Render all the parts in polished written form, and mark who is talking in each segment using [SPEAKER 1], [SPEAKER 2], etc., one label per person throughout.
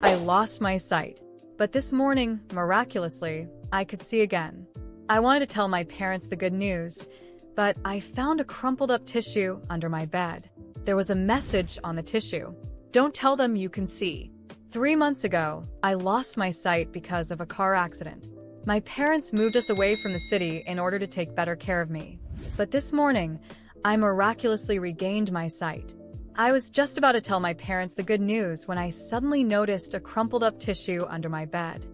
[SPEAKER 1] I lost my sight. But this morning, miraculously, I could see again. I wanted to tell my parents the good news, but I found a crumpled up tissue under my bed. There was a message on the tissue. Don't tell them you can see. 3 months ago, I lost my sight because of a car accident. My parents moved us away from the city in order to take better care of me. But this morning, I miraculously regained my sight. I was just about to tell my parents the good news when I suddenly noticed a crumpled up tissue under my bed.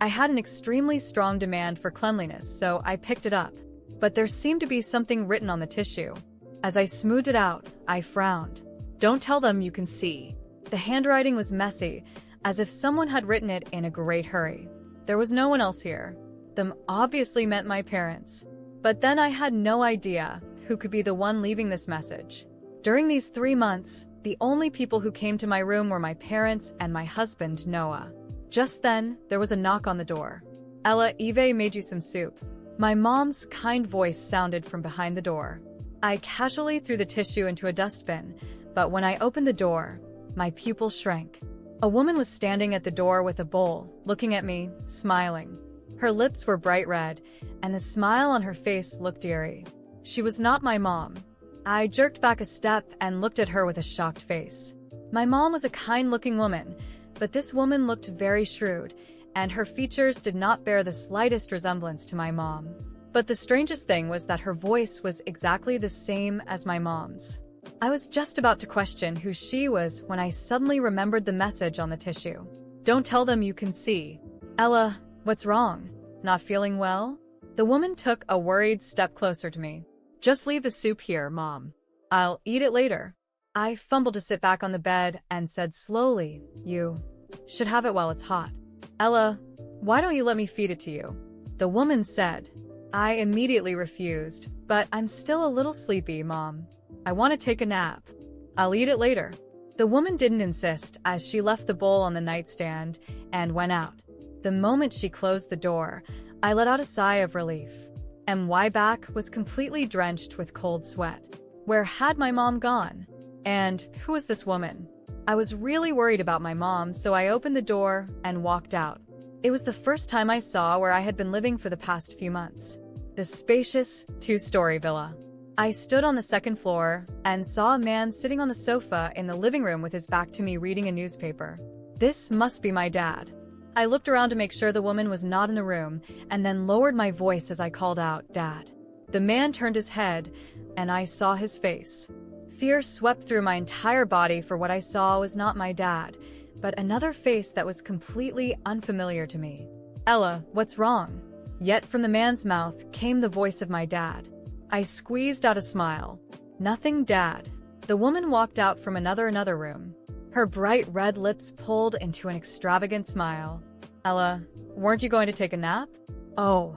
[SPEAKER 1] I had an extremely strong demand for cleanliness, so I picked it up. But there seemed to be something written on the tissue. As I smoothed it out, I frowned. Don't tell them you can see. The handwriting was messy, as if someone had written it in a great hurry. There was no one else here. Them obviously meant my parents. But then I had no idea who could be the one leaving this message. During these 3 months, the only people who came to my room were my parents and my husband, Noah. Just then, there was a knock on the door. Ella, Eve made you some soup. My mom's kind voice sounded from behind the door. I casually threw the tissue into a dustbin, but when I opened the door, my pupils shrank. A woman was standing at the door with a bowl, looking at me, smiling. Her lips were bright red, and the smile on her face looked eerie. She was not my mom. I jerked back a step and looked at her with a shocked face. My mom was a kind-looking woman, but this woman looked very shrewd, and her features did not bear the slightest resemblance to my mom. But the strangest thing was that her voice was exactly the same as my mom's. I was just about to question who she was when I suddenly remembered the message on the tissue. Don't tell them you can see. Ella, what's wrong? Not feeling well? The woman took a worried step closer to me. Just leave the soup here, Mom. I'll eat it later. I fumbled to sit back on the bed and said slowly, You should have it while it's hot. Ella, why don't you let me feed it to you? The woman said. I immediately refused, but I'm still a little sleepy, Mom. I want to take a nap. I'll eat it later. The woman didn't insist as she left the bowl on the nightstand and went out. The moment she closed the door, I let out a sigh of relief. My back was completely drenched with cold sweat. Where had my mom gone? And who was this woman? I was really worried about my mom, so I opened the door and walked out. It was the first time I saw where I had been living for the past few months. The spacious, 2-story villa. I stood on the second floor and saw a man sitting on the sofa in the living room with his back to me reading a newspaper. This must be my dad. I looked around to make sure the woman was not in the room, and then lowered my voice as I called out, Dad. The man turned his head, and I saw his face. Fear swept through my entire body, for what I saw was not my dad, but another face that was completely unfamiliar to me. Ella, what's wrong? Yet from the man's mouth came the voice of my dad. I squeezed out a smile. Nothing, Dad. The woman walked out from another room. Her bright red lips pulled into an extravagant smile. Ella, weren't you going to take a nap? Oh,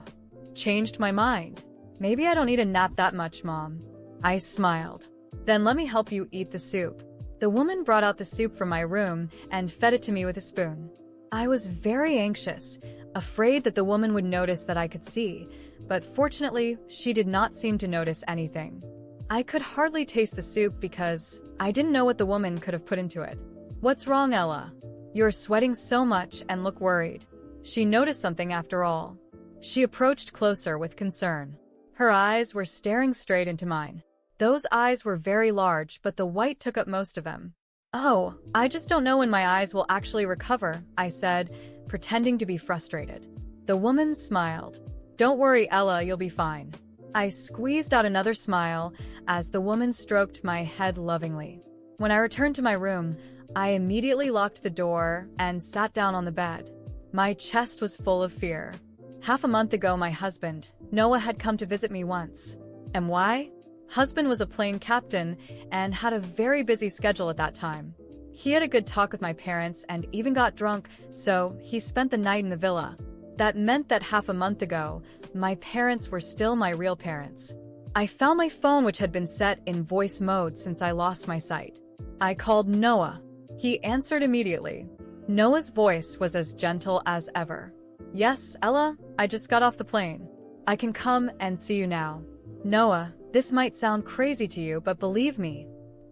[SPEAKER 1] changed my mind. Maybe I don't need a nap that much, Mom. I smiled. Then let me help you eat the soup. The woman brought out the soup from my room and fed it to me with a spoon. I was very anxious, afraid that the woman would notice that I could see, but fortunately, she did not seem to notice anything. I could hardly taste the soup because I didn't know what the woman could have put into it. What's wrong, Ella? You're sweating so much and look worried. She noticed something after all. She approached closer with concern. Her eyes were staring straight into mine. Those eyes were very large, but the white took up most of them. Oh, I just don't know when my eyes will actually recover, I said, pretending to be frustrated. The woman smiled. Don't worry, Ella, you'll be fine. I squeezed out another smile as the woman stroked my head lovingly. When I returned to my room, I immediately locked the door and sat down on the bed. My chest was full of fear. Half a month ago, my husband, Noah, had come to visit me once. And why? Husband was a plane captain and had a very busy schedule at that time. He had a good talk with my parents and even got drunk, so he spent the night in the villa. That meant that half a month ago, my parents were still my real parents. I found my phone, which had been set in voice mode since I lost my sight. I called Noah. He answered immediately. Noah's voice was as gentle as ever. Yes, Ella, I just got off the plane. I can come and see you now. Noah, this might sound crazy to you, but believe me,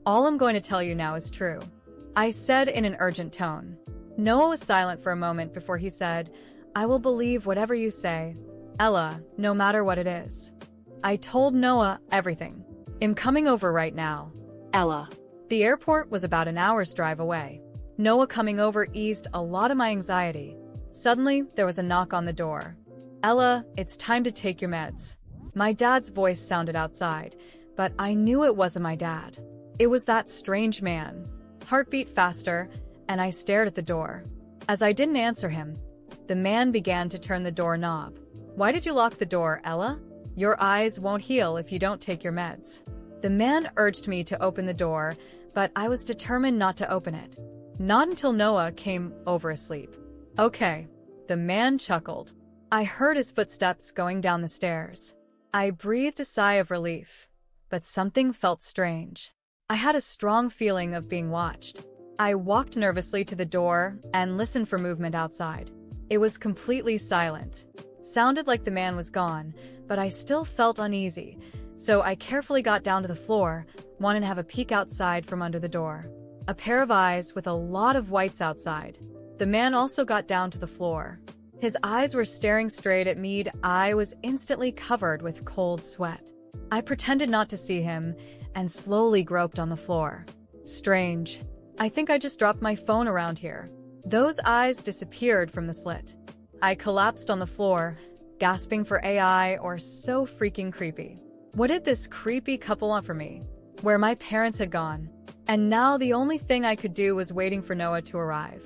[SPEAKER 1] all I'm going to tell you now is true. I said in an urgent tone. Noah was silent for a moment before he said, "I will believe whatever you say, Ella, no matter what it is." I told Noah everything. "I'm coming over right now,
[SPEAKER 2] Ella.
[SPEAKER 1] The airport was about an hour's drive away. Noah coming over eased a lot of my anxiety. Suddenly, there was a knock on the door. "Ella, it's time to take your meds." My dad's voice sounded outside, but I knew it wasn't my dad. It was that strange man. Heartbeat faster, and I stared at the door. As I didn't answer him, the man began to turn the doorknob. "Why did you lock the door, Ella? Your eyes won't heal if you don't take your meds." The man urged me to open the door, but I was determined not to open it. Not until Noah came over asleep. "Okay." The man chuckled. I heard his footsteps going down the stairs. I breathed a sigh of relief, but something felt strange. I had a strong feeling of being watched. I walked nervously to the door and listened for movement outside. It was completely silent. Sounded like the man was gone, but I still felt uneasy, so I carefully got down to the floor, wanting to have a peek outside from under the door. A pair of eyes with a lot of whites outside. The man also got down to the floor. His eyes were staring straight at me. I was instantly covered with cold sweat. I pretended not to see him and slowly groped on the floor. Strange. I think I just dropped my phone around here. Those eyes disappeared from the slit. I collapsed on the floor, gasping for AI or so freaking creepy. What did this creepy couple want from me? Where my parents had gone. And now the only thing I could do was waiting for Noah to arrive.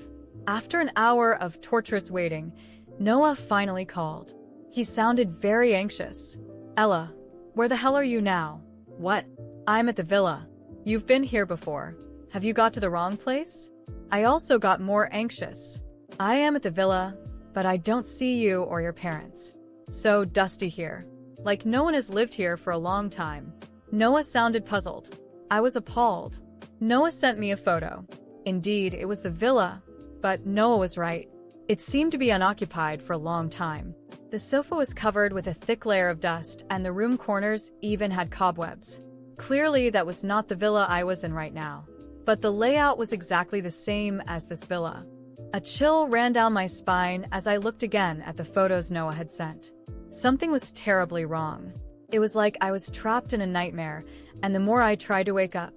[SPEAKER 1] After an hour of torturous waiting, Noah finally called. He sounded very anxious. "Ella, where the hell are you now?" "What?" "I'm at the villa. You've been here before. Have you got to the wrong place?" I also got more anxious. "I am at the villa, but I don't see you or your parents. So dusty here. Like no one has lived here for a long time." Noah sounded puzzled. I was appalled. Noah sent me a photo. Indeed, it was the villa, but Noah was right. It seemed to be unoccupied for a long time. The sofa was covered with a thick layer of dust, and the room corners even had cobwebs. Clearly, that was not the villa I was in right now. But the layout was exactly the same as this villa. A chill ran down my spine as I looked again at the photos Noah had sent. Something was terribly wrong. It was like I was trapped in a nightmare, and the more I tried to wake up,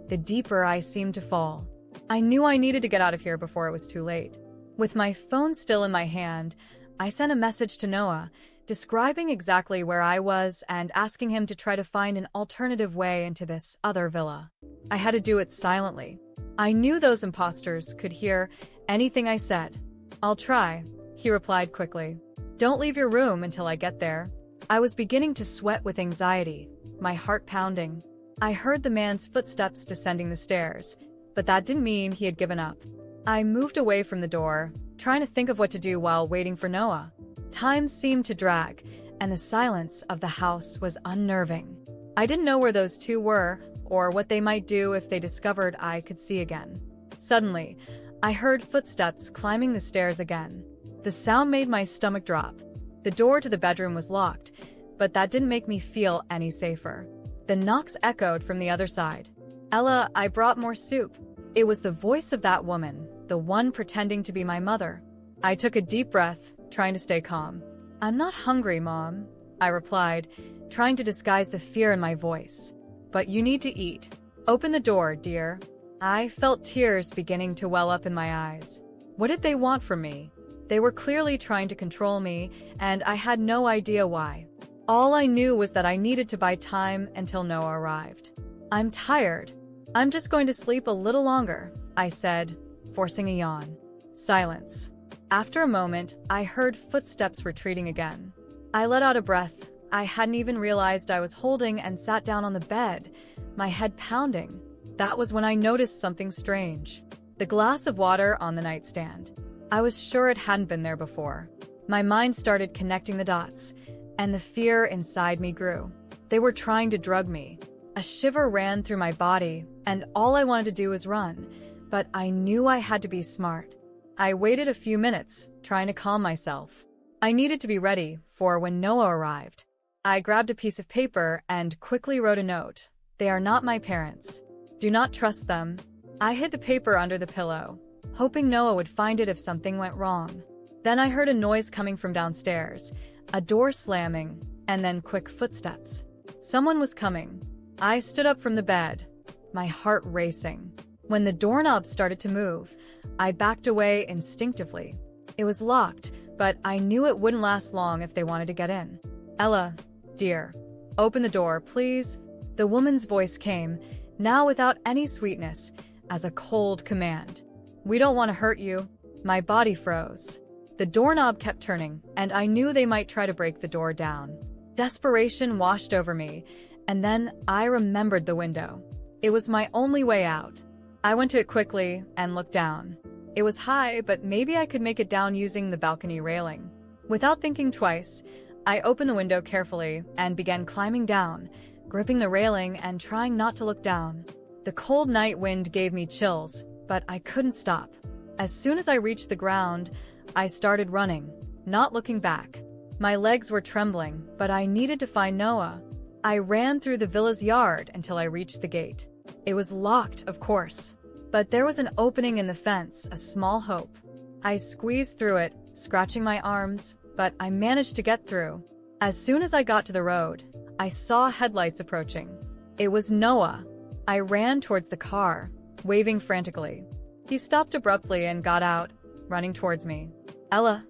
[SPEAKER 1] the deeper I seemed to fall. I knew I needed to get out of here before it was too late. With my phone still in my hand, I sent a message to Noah, describing exactly where I was and asking him to try to find an alternative way into this other villa. I had to do it silently. I knew those imposters could hear anything I said. "I'll try," he replied quickly. "Don't leave your room until I get there." I was beginning to sweat with anxiety, my heart pounding. I heard the man's footsteps descending the stairs, but that didn't mean he had given up. I moved away from the door, trying to think of what to do while waiting for Noah. Time seemed to drag, and the silence of the house was unnerving. I didn't know where those two were, or what they might do if they discovered I could see again. Suddenly, I heard footsteps climbing the stairs again. The sound made my stomach drop. The door to the bedroom was locked, but that didn't make me feel any safer. The knocks echoed from the other side. "Ella, I brought more soup." It was the voice of that woman, the one pretending to be my mother. I took a deep breath, trying to stay calm. "I'm not hungry, Mom," I replied, trying to disguise the fear in my voice. "But you need to eat. Open the door, dear." I felt tears beginning to well up in my eyes. What did they want from me? They were clearly trying to control me, and I had no idea why. All I knew was that I needed to buy time until Noah arrived. "I'm tired. I'm just going to sleep a little longer," I said, forcing a yawn. Silence. After a moment, I heard footsteps retreating again. I let out a breath. I hadn't even realized I was holding and sat down on the bed, my head pounding. That was when I noticed something strange. The glass of water on the nightstand. I was sure it hadn't been there before. My mind started connecting the dots, and the fear inside me grew. They were trying to drug me. A shiver ran through my body, and all I wanted to do was run, but I knew I had to be smart. I waited a few minutes, trying to calm myself. I needed to be ready for when Noah arrived. I grabbed a piece of paper and quickly wrote a note. "They are not my parents. Do not trust them." I hid the paper under the pillow, hoping Noah would find it if something went wrong. Then I heard a noise coming from downstairs, a door slamming, and then quick footsteps. Someone was coming. I stood up from the bed, my heart racing. When the doorknob started to move, I backed away instinctively. It was locked, but I knew it wouldn't last long if they wanted to get in. "Ella, dear, open the door, please." The woman's voice came, now without any sweetness, as a cold command. "We don't want to hurt you." My body froze. The doorknob kept turning, and I knew they might try to break the door down. Desperation washed over me, and then I remembered the window. It was my only way out. I went to it quickly and looked down. It was high, but maybe I could make it down using the balcony railing. Without thinking twice, I opened the window carefully and began climbing down, gripping the railing and trying not to look down. The cold night wind gave me chills, but I couldn't stop. As soon as I reached the ground, I started running, not looking back. My legs were trembling, but I needed to find Noah. I ran through the villa's yard until I reached the gate. It was locked, of course, but there was an opening in the fence, a small hope. I squeezed through it, scratching my arms, but I managed to get through. As soon as I got to the road, I saw headlights approaching. It was Noah. I ran towards the car, waving frantically. He stopped abruptly and got out, running towards me. "Ella."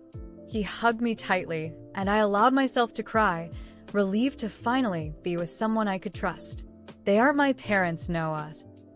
[SPEAKER 1] He hugged me tightly, and I allowed myself to cry, relieved to finally be with someone I could trust. "They aren't my parents, Noah,"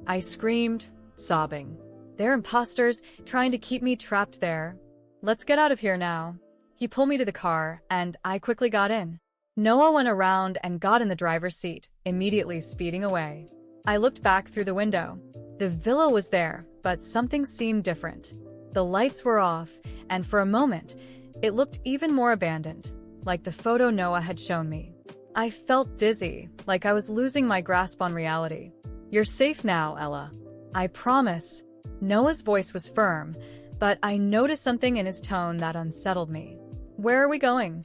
[SPEAKER 1] I screamed, sobbing. "They're imposters trying to keep me trapped there. Let's get out of here now." He pulled me to the car, and I quickly got in. Noah went around and got in the driver's seat, immediately speeding away. I looked back through the window. The villa was there, but something seemed different. The lights were off, and for a moment, it looked even more abandoned, like the photo Noah had shown me. I felt dizzy, like I was losing my grasp on reality. "You're safe now, Ella. I promise." Noah's voice was firm, but I noticed something in his tone that unsettled me. "Where are we going?"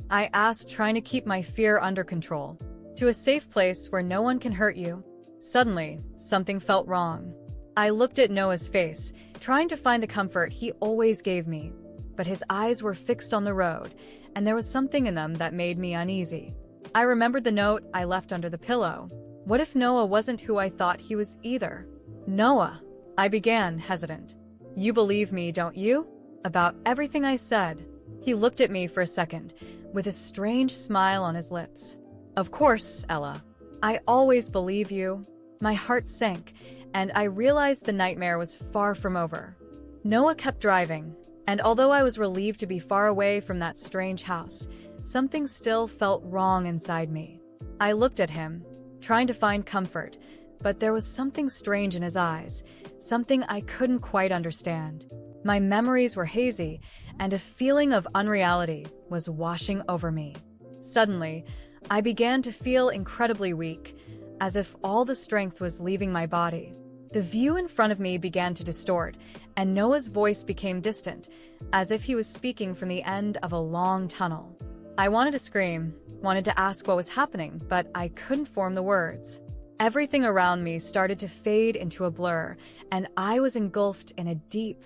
[SPEAKER 1] I asked, trying to keep my fear under control. "To a safe place where no one can hurt you." Suddenly, something felt wrong. I looked at Noah's face, trying to find the comfort he always gave me, but his eyes were fixed on the road, and there was something in them that made me uneasy. I remembered the note I left under the pillow. What if Noah wasn't who I thought he was either? "Noah," I began, hesitant. "You believe me, don't you? About everything I said?" He looked at me for a second, with a strange smile on his lips. "Of course, Ella. I always believe you." My heart sank, and I realized the nightmare was far from over. Noah kept driving, and although I was relieved to be far away from that strange house, something still felt wrong inside me. I looked at him, trying to find comfort, but there was something strange in his eyes, something I couldn't quite understand. My memories were hazy, and a feeling of unreality was washing over me. Suddenly, I began to feel incredibly weak, as if all the strength was leaving my body. The view in front of me began to distort, and Noah's voice became distant, as if he was speaking from the end of a long tunnel. I wanted to scream, wanted to ask what was happening, but I couldn't form the words. Everything around me started to fade into a blur, and I was engulfed in a deep,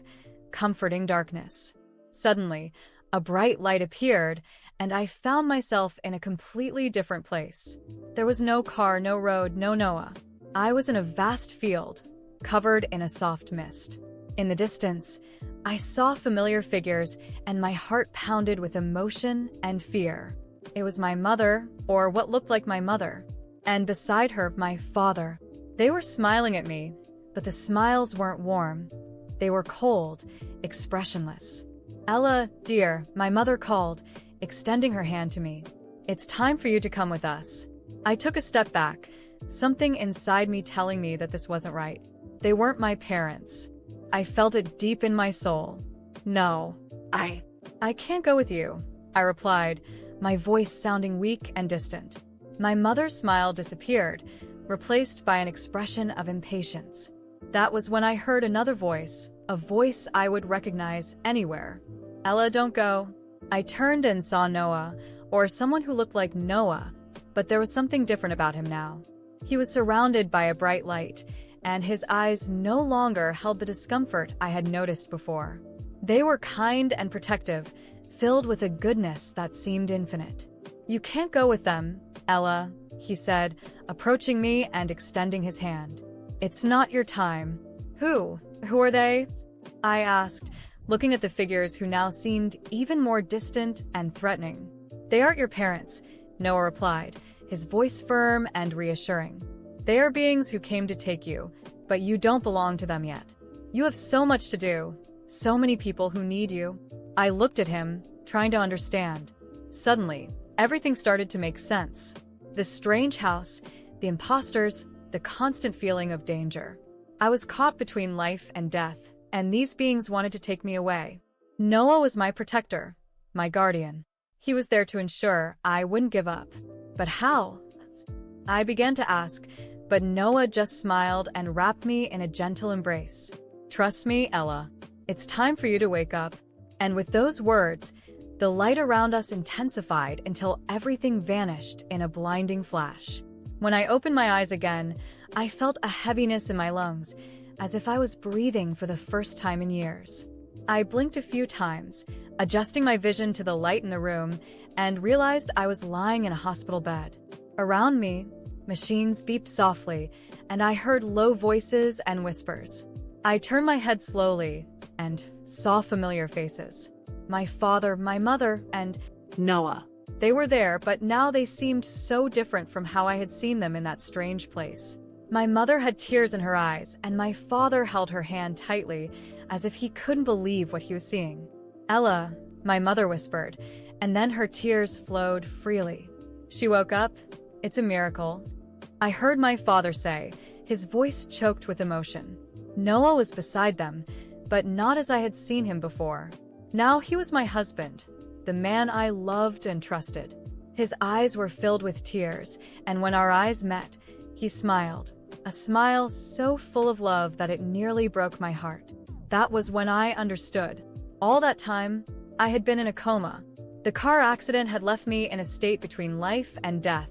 [SPEAKER 1] comforting darkness. Suddenly, a bright light appeared, and I found myself in a completely different place. There was no car, no road, no Noah. I was in a vast field, covered in a soft mist. In the distance, I saw familiar figures, and my heart pounded with emotion and fear. It was my mother, or what looked like my mother, and beside her, my father. They were smiling at me, but the smiles weren't warm. They were cold, expressionless. "Ella, dear," my mother called, extending her hand to me. "It's time for you to come with us." I took a step back, something inside me telling me that this wasn't right. They weren't my parents. I felt it deep in my soul. "No, I can't go with you," I replied, my voice sounding weak and distant. My mother's smile disappeared, replaced by an expression of impatience. That was when I heard another voice, a voice I would recognize anywhere. "Ella, don't go." I turned and saw Noah, or someone who looked like Noah, but there was something different about him now. He was surrounded by a bright light, and his eyes no longer held the discomfort I had noticed before. They were kind and protective, filled with a goodness that seemed infinite. "You can't go with them, Ella," he said, approaching me and extending his hand. "It's not your time." Who are they?" I asked, looking at the figures who now seemed even more distant and threatening. "They aren't your parents," Noah replied, his voice firm and reassuring. "They are beings who came to take you, but you don't belong to them yet. You have so much to do, so many people who need you." I looked at him, trying to understand. Suddenly, everything started to make sense. The strange house, the imposters, the constant feeling of danger. I was caught between life and death, and these beings wanted to take me away. Noah was my protector, my guardian. He was there to ensure I wouldn't give up. But how? I began to ask, but Noah just smiled and wrapped me in a gentle embrace. "Trust me, Ella. It's time for you to wake up." And with those words, the light around us intensified until everything vanished in a blinding flash. When I opened my eyes again, I felt a heaviness in my lungs, as if I was breathing for the first time in years. I blinked a few times, adjusting my vision to the light in the room, and realized I was lying in a hospital bed. Around me, machines beeped softly, and I heard low voices and whispers. I turned my head slowly and saw familiar faces. My father, my mother, and
[SPEAKER 2] Noah.
[SPEAKER 1] They were there, but now they seemed so different from how I had seen them in that strange place. My mother had tears in her eyes, and my father held her hand tightly, as if he couldn't believe what he was seeing. "Ella," my mother whispered, and then her tears flowed freely. "She woke up. It's a miracle," I heard my father say, his voice choked with emotion. Noah was beside them, but not as I had seen him before. Now he was my husband, the man I loved and trusted. His eyes were filled with tears, and when our eyes met, he smiled, a smile so full of love that it nearly broke my heart. That was when I understood. All that time, I had been in a coma. The car accident had left me in a state between life and death,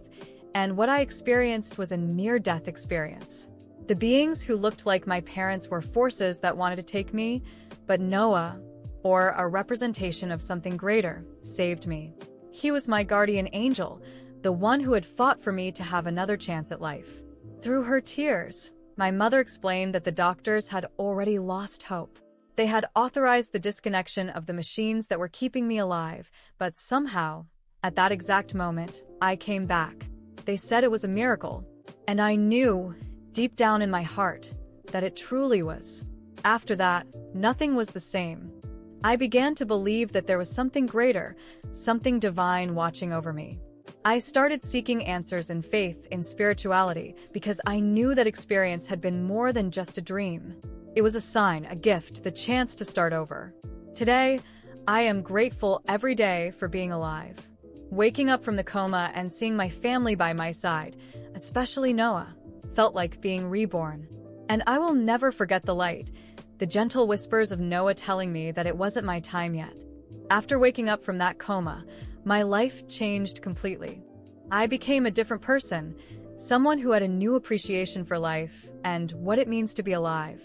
[SPEAKER 1] and what I experienced was a near-death experience. The beings who looked like my parents were forces that wanted to take me, but Noah, or a representation of something greater, saved me. He was my guardian angel, the one who had fought for me to have another chance at life. Through her tears, my mother explained that the doctors had already lost hope. They had authorized the disconnection of the machines that were keeping me alive, but somehow, at that exact moment, I came back. They said it was a miracle, and I knew, deep down in my heart, that it truly was. After that, nothing was the same. I began to believe that there was something greater, something divine watching over me. I started seeking answers in faith, in spirituality, because I knew that experience had been more than just a dream. It was a sign, a gift, the chance to start over. Today, I am grateful every day for being alive. Waking up from the coma and seeing my family by my side, especially Noah, felt like being reborn. And I will never forget the light, the gentle whispers of Noah telling me that it wasn't my time yet. After waking up from that coma, my life changed completely. I became a different person, someone who had a new appreciation for life and what it means to be alive.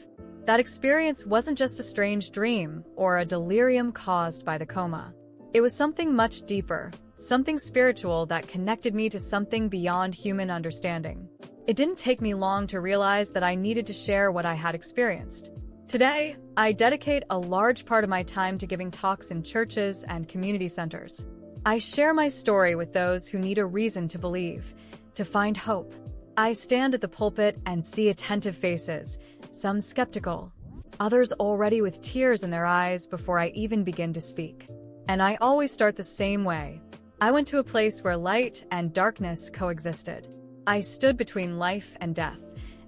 [SPEAKER 1] That experience wasn't just a strange dream or a delirium caused by the coma. It was something much deeper, something spiritual that connected me to something beyond human understanding. It didn't take me long to realize that I needed to share what I had experienced. Today, I dedicate a large part of my time to giving talks in churches and community centers. I share my story with those who need a reason to believe, to find hope. I stand at the pulpit and see attentive faces, some skeptical, others already with tears in their eyes before I even begin to speak. And I always start the same way. I went to a place where light and darkness coexisted. I stood between life and death,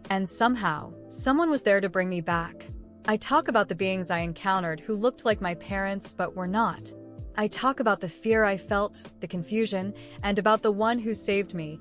[SPEAKER 1] and somehow, someone was there to bring me back. I talk about the beings I encountered who looked like my parents but were not. I talk about the fear I felt, the confusion, and about the one who saved me,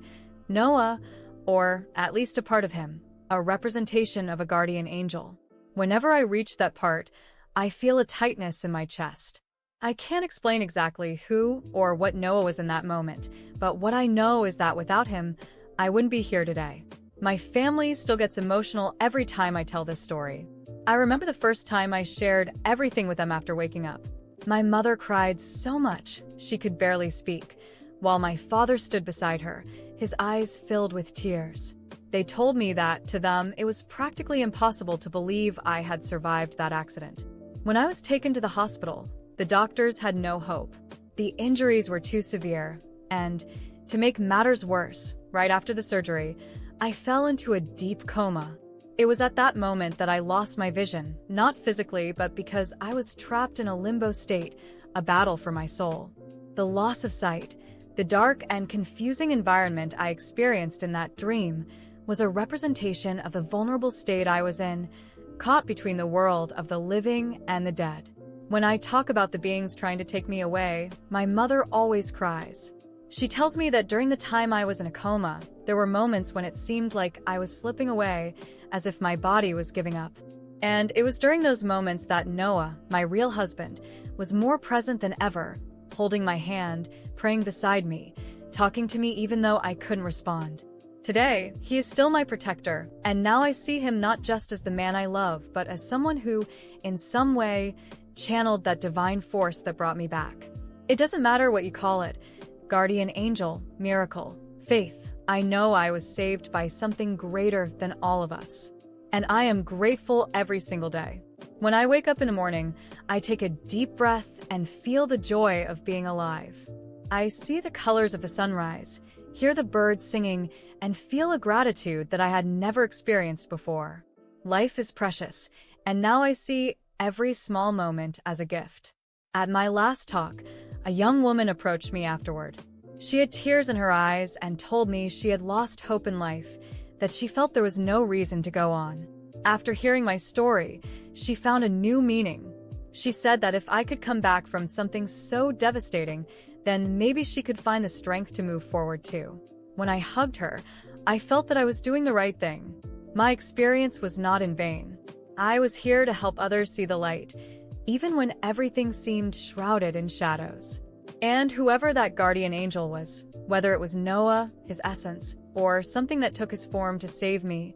[SPEAKER 1] Noah, or at least a part of him, a representation of a guardian angel. Whenever I reach that part, I feel a tightness in my chest. I can't explain exactly who or what Noah was in that moment, but what I know is that without him, I wouldn't be here today. My family still gets emotional every time I tell this story. I remember the first time I shared everything with them after waking up. My mother cried so much she could barely speak, while my father stood beside her, his eyes filled with tears. They told me that, to them, it was practically impossible to believe I had survived that accident. When I was taken to the hospital, the doctors had no hope. The injuries were too severe, and, to make matters worse, right after the surgery, I fell into a deep coma. It was at that moment that I lost my vision, not physically, but because I was trapped in a limbo state, a battle for my soul. The loss of sight, the dark and confusing environment I experienced in that dream, was a representation of the vulnerable state I was in, caught between the world of the living and the dead. When I talk about the beings trying to take me away, my mother always cries. She tells me that during the time I was in a coma, there were moments when it seemed like I was slipping away, as if my body was giving up. And it was during those moments that Noah, my real husband, was more present than ever, holding my hand, praying beside me, talking to me even though I couldn't respond. Today, he is still my protector, and now I see him not just as the man I love, but as someone who, in some way, channeled that divine force that brought me back. It doesn't matter what you call it, guardian angel, miracle, faith. I know I was saved by something greater than all of us. And I am grateful every single day. When I wake up in the morning, I take a deep breath and feel the joy of being alive. I see the colors of the sunrise, hear the birds singing, and feel a gratitude that I had never experienced before. Life is precious, and now I see every small moment as a gift. At my last talk, a young woman approached me afterward. She had tears in her eyes and told me she had lost hope in life, that she felt there was no reason to go on. After hearing my story, she found a new meaning. She said that if I could come back from something so devastating, then maybe she could find the strength to move forward too. When I hugged her, I felt that I was doing the right thing. My experience was not in vain. I was here to help others see the light, even when everything seemed shrouded in shadows. And whoever that guardian angel was, whether it was Noah, his essence, or something that took his form to save me,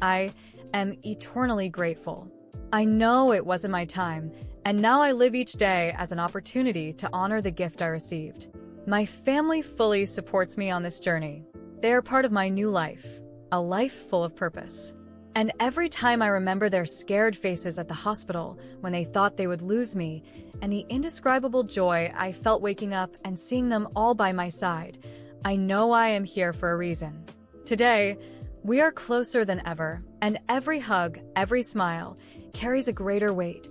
[SPEAKER 1] I am eternally grateful. I know it wasn't my time, and now I live each day as an opportunity to honor the gift I received. My family fully supports me on this journey. They are part of my new life, a life full of purpose. And every time I remember their scared faces at the hospital when they thought they would lose me, and the indescribable joy I felt waking up and seeing them all by my side, I know I am here for a reason. Today, we are closer than ever, and every hug, every smile, carries a greater weight,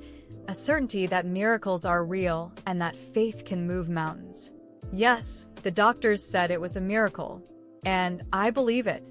[SPEAKER 1] a certainty that miracles are real and that faith can move mountains. Yes, the doctors said it was a miracle, and I believe it.